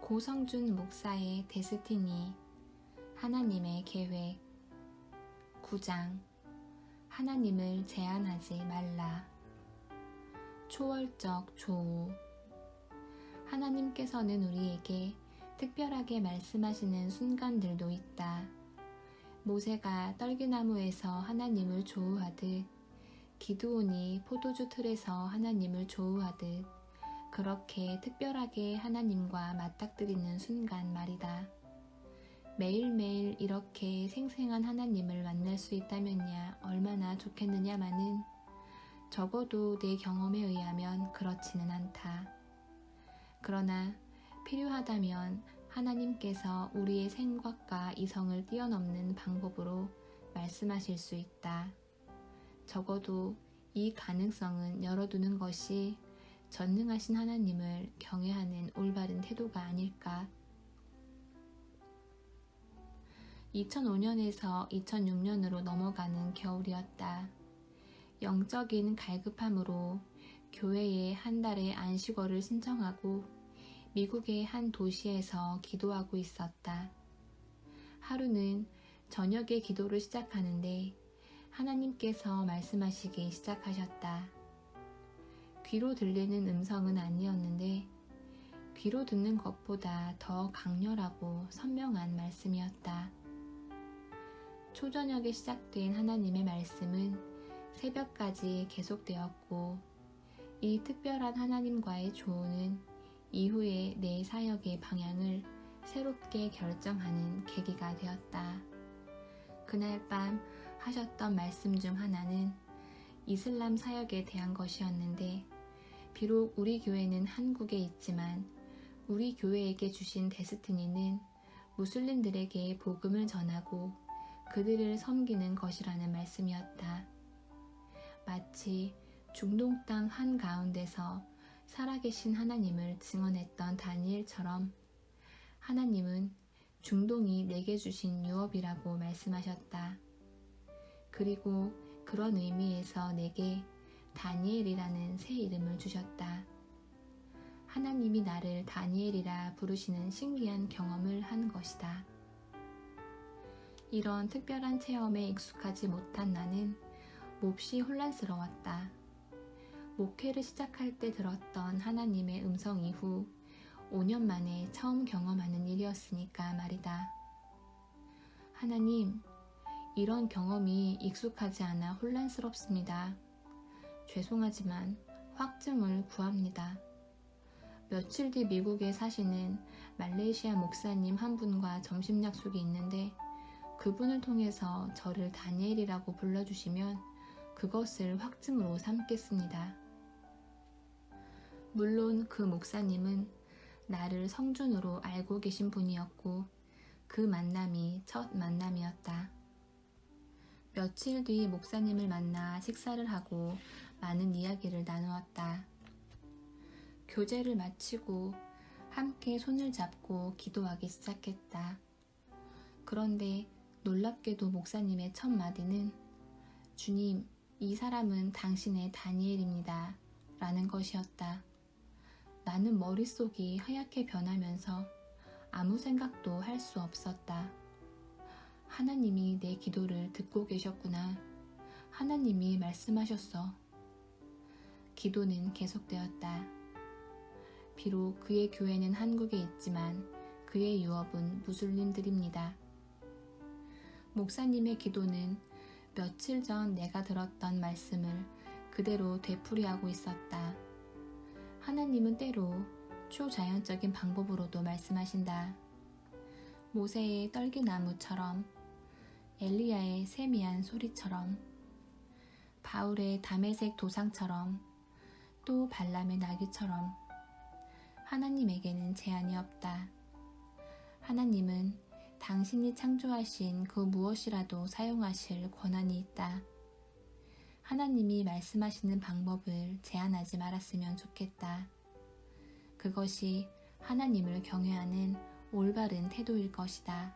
고성준 목사의 데스티니 하나님의 계획 9장 하나님을 제한하지 말라. 초월적 조우. 하나님께서는 우리에게 특별하게 말씀하시는 순간들도 있다. 모세가 떨기나무에서 하나님을 조우하듯, 기드온이 포도주 틀에서 하나님을 조우하듯, 그렇게 특별하게 하나님과 맞닥뜨리는 순간 말이다. 매일매일 이렇게 생생한 하나님을 만날 수 있다면야 얼마나 좋겠느냐마는 적어도 내 경험에 의하면 그렇지는 않다. 그러나 필요하다면 하나님께서 우리의 생각과 이성을 뛰어넘는 방법으로 말씀하실 수 있다. 적어도 이 가능성은 열어두는 것이 전능하신 하나님을 경외하는 올바른 태도가 아닐까. 2005년에서 2006년으로 넘어가는 겨울이었다. 영적인 갈급함으로 교회에 한 달의 안식월을 신청하고 미국의 한 도시에서 기도하고 있었다. 하루는 저녁에 기도를 시작하는데 하나님께서 말씀하시기 시작하셨다. 귀로 들리는 음성은 아니었는데 귀로 듣는 것보다 더 강렬하고 선명한 말씀이었다. 초저녁에 시작된 하나님의 말씀은 새벽까지 계속되었고 이 특별한 하나님과의 조언은 이후에 내 사역의 방향을 새롭게 결정하는 계기가 되었다. 그날 밤 하셨던 말씀 중 하나는 이슬람 사역에 대한 것이었는데 비록 우리 교회는 한국에 있지만 우리 교회에게 주신 데스티니는 무슬림들에게 복음을 전하고 그들을 섬기는 것이라는 말씀이었다. 마치 중동 땅 한가운데서 살아계신 하나님을 증언했던 다니엘처럼 하나님은 중동이 내게 주신 유업이라고 말씀하셨다. 그리고 그런 의미에서 내게 다니엘이라는 새 이름을 주셨다. 하나님이 나를 다니엘이라 부르시는 신기한 경험을 한 것이다. 이런 특별한 체험에 익숙하지 못한 나는 몹시 혼란스러웠다. 목회를 시작할 때 들었던 하나님의 음성 이후 5년 만에 처음 경험하는 일이었으니까 말이다. 하나님, 이런 경험이 익숙하지 않아 혼란스럽습니다. 죄송하지만 확증을 구합니다. 며칠 뒤 미국에 사시는 말레이시아 목사님 한 분과 점심 약속이 있는데 그분을 통해서 저를 다니엘이라고 불러주시면 그것을 확증으로 삼겠습니다. 물론 그 목사님은 나를 성준으로 알고 계신 분이었고 그 만남이 첫 만남이었다. 며칠 뒤 목사님을 만나 식사를 하고 많은 이야기를 나누었다. 교제를 마치고 함께 손을 잡고 기도하기 시작했다. 그런데 놀랍게도 목사님의 첫 마디는 주님, 이 사람은 당신의 다니엘입니다. 라는 것이었다. 나는 머릿속이 하얗게 변하면서 아무 생각도 할 수 없었다. 하나님이 내 기도를 듣고 계셨구나. 하나님이 말씀하셨어. 기도는 계속되었다. 비록 그의 교회는 한국에 있지만 그의 유업은 무슬림들입니다. 목사님의 기도는 며칠 전 내가 들었던 말씀을 그대로 되풀이하고 있었다. 하나님은 때로 초자연적인 방법으로도 말씀하신다. 모세의 떨기나무처럼, 엘리야의 세미한 소리처럼, 바울의 다메섹 도상처럼, 또 발람의 나귀처럼 하나님에게는 제한이 없다. 하나님은 당신이 창조하신 그 무엇이라도 사용하실 권한이 있다. 하나님이 말씀하시는 방법을 제한하지 말았으면 좋겠다. 그것이 하나님을 경외하는 올바른 태도일 것이다.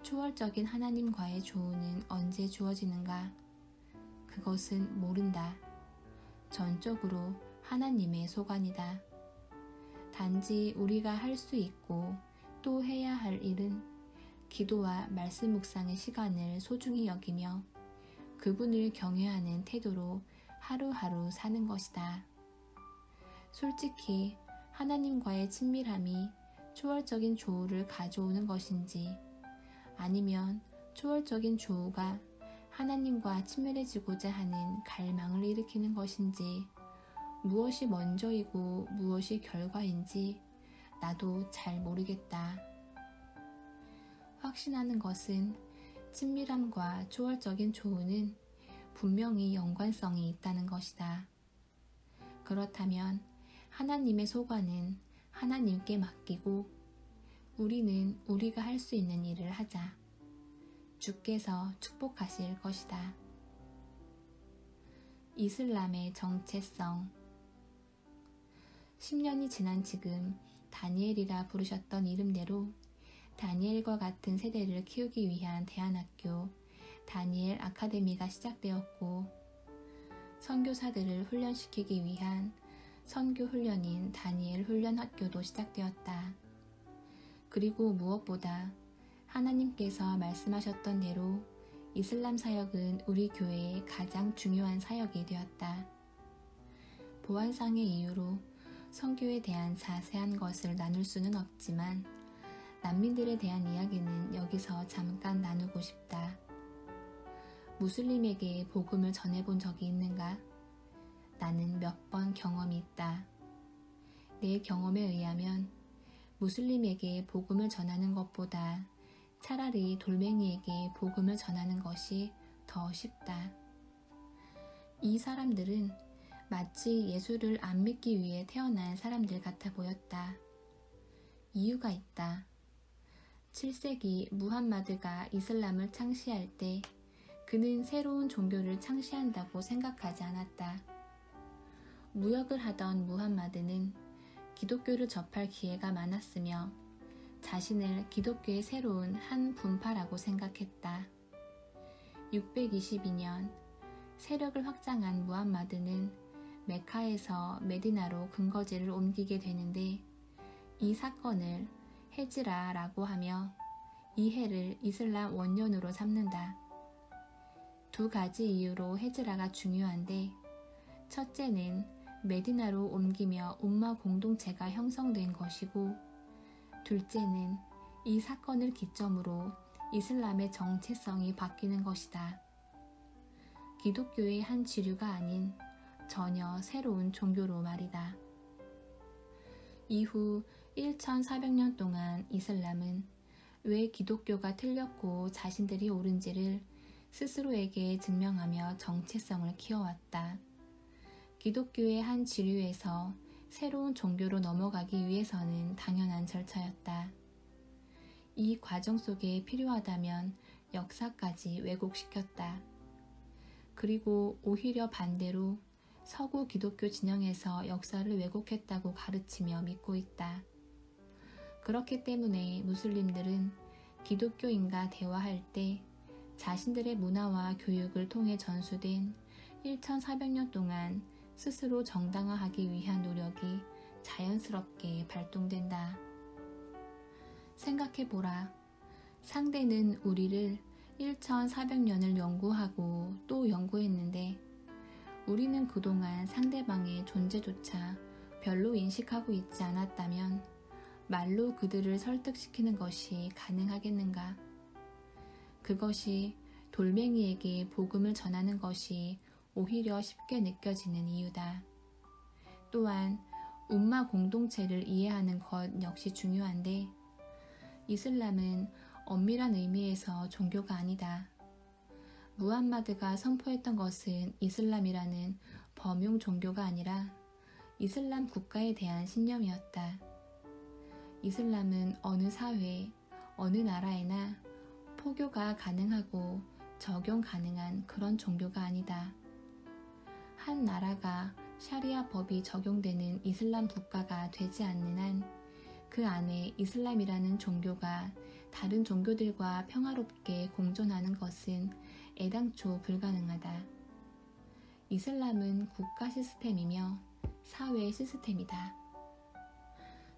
초월적인 하나님과의 조언은 언제 주어지는가? 그것은 모른다. 전적으로 하나님의 소관이다. 단지 우리가 할 수 있고 또 해야 할 일은 기도와 말씀 묵상의 시간을 소중히 여기며 그분을 경외하는 태도로 하루하루 사는 것이다. 솔직히 하나님과의 친밀함이 초월적인 조우를 가져오는 것인지 아니면 초월적인 조우가 하나님과 친밀해지고자 하는 갈망을 일으키는 것인지 무엇이 먼저이고 무엇이 결과인지 나도 잘 모르겠다. 확신하는 것은 친밀함과 초월적인 조우는 분명히 연관성이 있다는 것이다. 그렇다면 하나님의 소관은 하나님께 맡기고 우리는 우리가 할 수 있는 일을 하자. 주께서 축복하실 것이다. 이슬람의 정체성. 10년이 지난 지금 다니엘이라 부르셨던 이름대로 다니엘과 같은 세대를 키우기 위한 대안학교 다니엘 아카데미가 시작되었고 선교사들을 훈련시키기 위한 선교 훈련인 다니엘 훈련학교도 시작되었다. 그리고 무엇보다 하나님께서 말씀하셨던 대로 이슬람 사역은 우리 교회의 가장 중요한 사역이 되었다. 보안상의 이유로 선교에 대한 자세한 것을 나눌 수는 없지만 난민들에 대한 이야기는 여기서 잠깐 나누고 싶다. 무슬림에게 복음을 전해본 적이 있는가? 나는 몇 번 경험이 있다. 내 경험에 의하면 무슬림에게 복음을 전하는 것보다 차라리 돌멩이에게 복음을 전하는 것이 더 쉽다. 이 사람들은 마치 예수를 안 믿기 위해 태어난 사람들 같아 보였다. 이유가 있다. 7세기 무함마드가 이슬람을 창시할 때 그는 새로운 종교를 창시한다고 생각하지 않았다. 무역을 하던 무함마드는 기독교를 접할 기회가 많았으며 자신을 기독교의 새로운 한 분파라고 생각했다. 622년 세력을 확장한 무함마드는 메카에서 메디나로 근거지를 옮기게 되는데 이 사건을 헤지라라고 하며 이 해를 이슬람 원년으로 삼는다. 두 가지 이유로 헤지라가 중요한데 첫째는 메디나로 옮기며 umma 공동체가 형성된 것이고 둘째는 이 사건을 기점으로 이슬람의 정체성이 바뀌는 것이다. 기독교의 한 지류가 아닌 전혀 새로운 종교로 말이다. 이후 1400년 동안 이슬람은 왜 기독교가 틀렸고 자신들이 옳은지를 스스로에게 증명하며 정체성을 키워왔다. 기독교의 한 지류에서 새로운 종교로 넘어가기 위해서는 당연한 절차였다. 이 과정 속에 필요하다면 역사까지 왜곡시켰다. 그리고 오히려 반대로 서구 기독교 진영에서 역사를 왜곡했다고 가르치며 믿고 있다. 그렇기 때문에 무슬림들은 기독교인과 대화할 때 자신들의 문화와 교육을 통해 전수된 1400년 동안 스스로 정당화하기 위한 노력이 자연스럽게 발동된다. 생각해보라. 상대는 우리를 1400년을 연구하고 또 연구했는데 우리는 그동안 상대방의 존재조차 별로 인식하고 있지 않았다면 말로 그들을 설득시키는 것이 가능하겠는가? 그것이 돌멩이에게 복음을 전하는 것이 오히려 쉽게 느껴지는 이유다. 또한 umma 공동체를 이해하는 것 역시 중요한데 이슬람은 엄밀한 의미에서 종교가 아니다. 무함마드가 선포했던 것은 이슬람이라는 범용 종교가 아니라 이슬람 국가에 대한 신념이었다. 이슬람은 어느 사회, 어느 나라에나 포교가 가능하고 적용 가능한 그런 종교가 아니다. 한 나라가 샤리아 법이 적용되는 이슬람 국가가 되지 않는 한 그 안에 이슬람이라는 종교가 다른 종교들과 평화롭게 공존하는 것은 애당초 불가능하다. 이슬람은 국가 시스템이며 사회 시스템이다.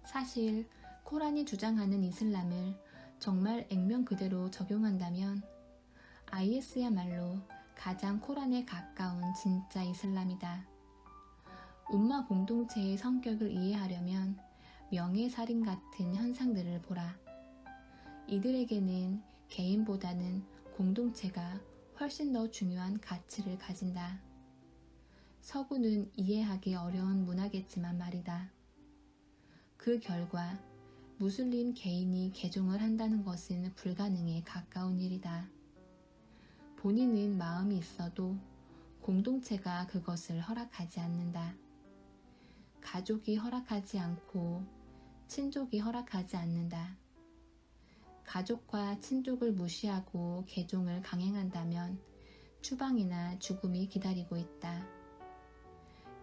사실 코란이 주장하는 이슬람을 정말 액면 그대로 적용한다면 IS야말로 가장 코란에 가까운 진짜 이슬람이다. 움마 공동체의 성격을 이해하려면 명예살인 같은 현상들을 보라. 이들에게는 개인보다는 공동체가 훨씬 더 중요한 가치를 가진다. 서구는 이해하기 어려운 문화겠지만 말이다. 그 결과 무슬림 개인이 개종을 한다는 것은 불가능에 가까운 일이다. 본인은 마음이 있어도 공동체가 그것을 허락하지 않는다. 가족이 허락하지 않고 친족이 허락하지 않는다. 가족과 친족을 무시하고 개종을 강행한다면 추방이나 죽음이 기다리고 있다.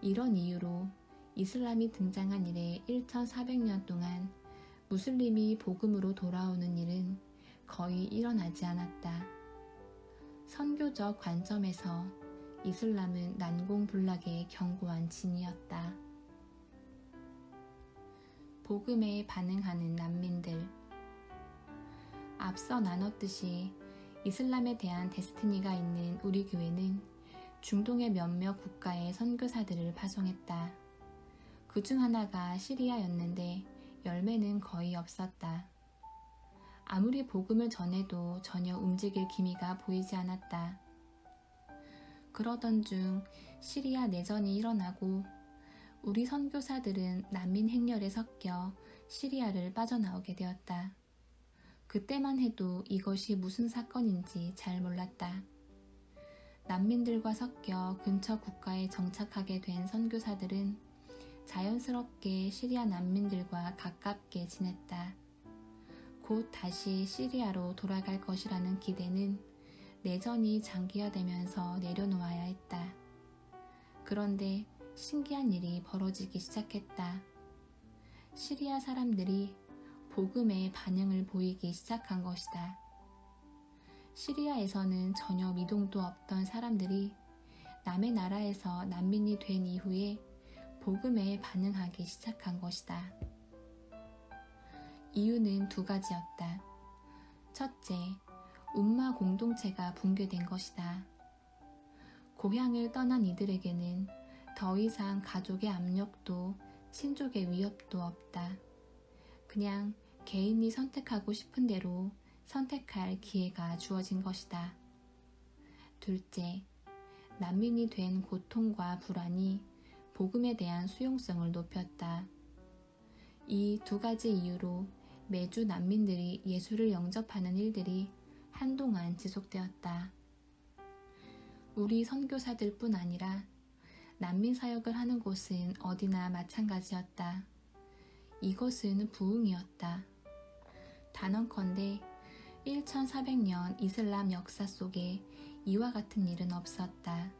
이런 이유로 이슬람이 등장한 이래 1400년 동안 무슬림이 복음으로 돌아오는 일은 거의 일어나지 않았다. 선교적 관점에서 이슬람은 난공불락의 견고한 진이었다. 복음에 반응하는 난민들. 앞서 나눴듯이 이슬람에 대한 데스티니가 있는 우리 교회는 중동의 몇몇 국가의 선교사들을 파송했다. 그중 하나가 시리아였는데 열매는 거의 없었다. 아무리 복음을 전해도 전혀 움직일 기미가 보이지 않았다. 그러던 중 시리아 내전이 일어나고 우리 선교사들은 난민 행렬에 섞여 시리아를 빠져나오게 되었다. 그때만 해도 이것이 무슨 사건인지 잘 몰랐다. 난민들과 섞여 근처 국가에 정착하게 된 선교사들은 자연스럽게 시리아 난민들과 가깝게 지냈다. 곧 다시 시리아로 돌아갈 것이라는 기대는 내전이 장기화되면서 내려놓아야 했다. 그런데 신기한 일이 벌어지기 시작했다. 시리아 사람들이 복음에 반응을 보이기 시작한 것이다. 시리아에서는 전혀 미동도 없던 사람들이 남의 나라에서 난민이 된 이후에 복음에 반응하기 시작한 것이다. 이유는 두 가지였다. 첫째, 움마 공동체가 붕괴된 것이다. 고향을 떠난 이들에게는 더 이상 가족의 압력도 친족의 위협도 없다. 그냥 개인이 선택하고 싶은 대로 선택할 기회가 주어진 것이다. 둘째, 난민이 된 고통과 불안이 복음에 대한 수용성을 높였다. 이 두 가지 이유로 매주 난민들이 예수를 영접하는 일들이 한동안 지속되었다. 우리 선교사들뿐 아니라 난민 사역을 하는 곳은 어디나 마찬가지였다. 이것은 부흥이었다. 단언컨대 1400년 이슬람 역사 속에 이와 같은 일은 없었다.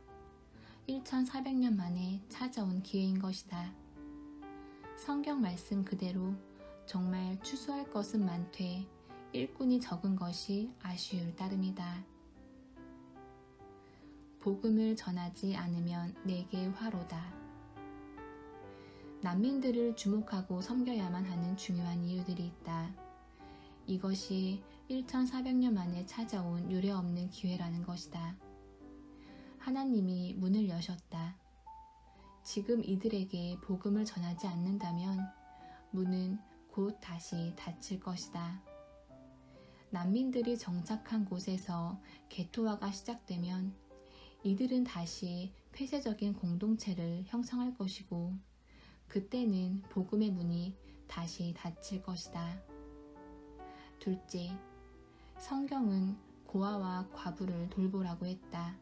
1400년 만에 찾아온 기회인 것이다. 성경 말씀 그대로 정말 추수할 것은 많되 일꾼이 적은 것이 아쉬울 따름이다. 복음을 전하지 않으면 내게 화로다. 난민들을 주목하고 섬겨야만 하는 중요한 이유들이 있다. 이것이 1400년 만에 찾아온 유례없는 기회라는 것이다. 하나님이 문을 여셨다. 지금 이들에게 복음을 전하지 않는다면 문은 곧 다시 닫힐 것이다. 난민들이 정착한 곳에서 개토화가 시작되면 이들은 다시 폐쇄적인 공동체를 형성할 것이고 그때는 복음의 문이 다시 닫힐 것이다. 둘째, 성경은 고아와 과부를 돌보라고 했다.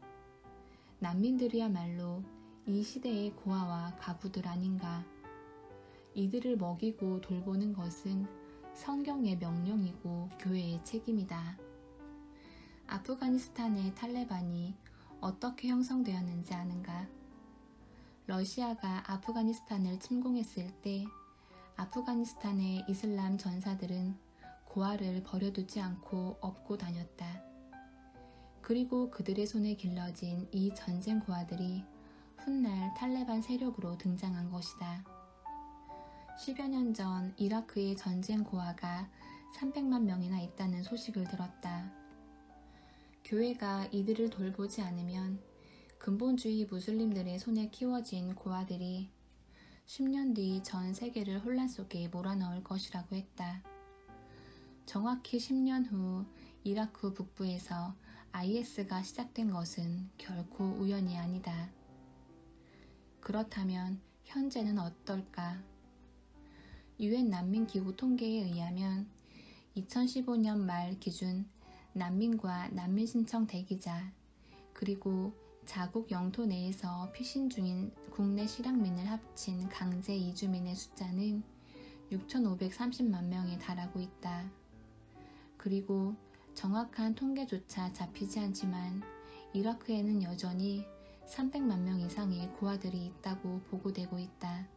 난민들이야말로 이 시대의 고아와 과부들 아닌가. 이들을 먹이고 돌보는 것은 성경의 명령이고 교회의 책임이다. 아프가니스탄의 탈레반이 어떻게 형성되었는지 아는가? 러시아가 아프가니스탄을 침공했을 때 아프가니스탄의 이슬람 전사들은 고아를 버려두지 않고 업고 다녔다. 그리고 그들의 손에 길러진 이 전쟁 고아들이 훗날 탈레반 세력으로 등장한 것이다. 10여 년 전 이라크의 전쟁 고아가 300만 명이나 있다는 소식을 들었다. 교회가 이들을 돌보지 않으면 근본주의 무슬림들의 손에 키워진 고아들이 10년 뒤 전 세계를 혼란 속에 몰아넣을 것이라고 했다. 정확히 10년 후 이라크 북부에서 IS가 시작된 것은 결코 우연이 아니다. 그렇다면 현재는 어떨까? 유엔 난민기구 통계에 의하면 2015년 말 기준 난민과 난민 신청 대기자, 그리고 자국 영토 내에서 피신 중인 국내 실향민을 합친 강제 이주민의 숫자는 6,530만 명에 달하고 있다. 그리고 정확한 통계조차 잡히지 않지만 이라크에는 여전히 300만 명 이상의 고아들이 있다고 보고되고 있다.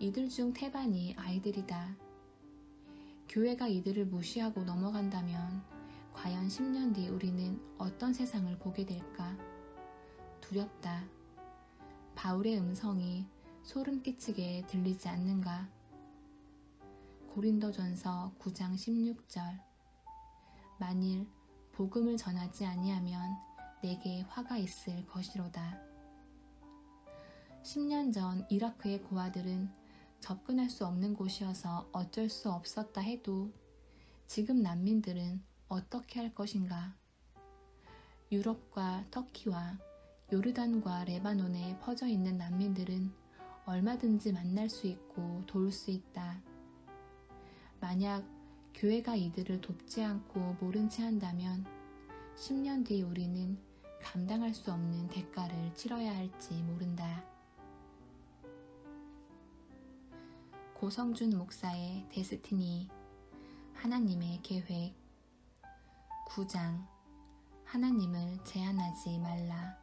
이들 중 태반이 아이들이다. 교회가 이들을 무시하고 넘어간다면 과연 10년 뒤 우리는 어떤 세상을 보게 될까? 두렵다. 바울의 음성이 소름 끼치게 들리지 않는가? 고린도전서 9장 16절. 만일 복음을 전하지 아니하면 내게 화가 있을 것이로다. 10년 전 이라크의 고아들은 접근할 수 없는 곳이어서 어쩔 수 없었다 해도 지금 난민들은 어떻게 할 것인가? 유럽과 터키와 요르단과 레바논에 퍼져 있는 난민들은 얼마든지 만날 수 있고 도울 수 있다. 만약 교회가 이들을 돕지 않고 모른 채 한다면 10년 뒤 우리는 감당할 수 없는 대가를 치러야 할지 모른다. 고성준 목사의 데스티니, 하나님의 계획. 9장, 하나님을 제한하지 말라.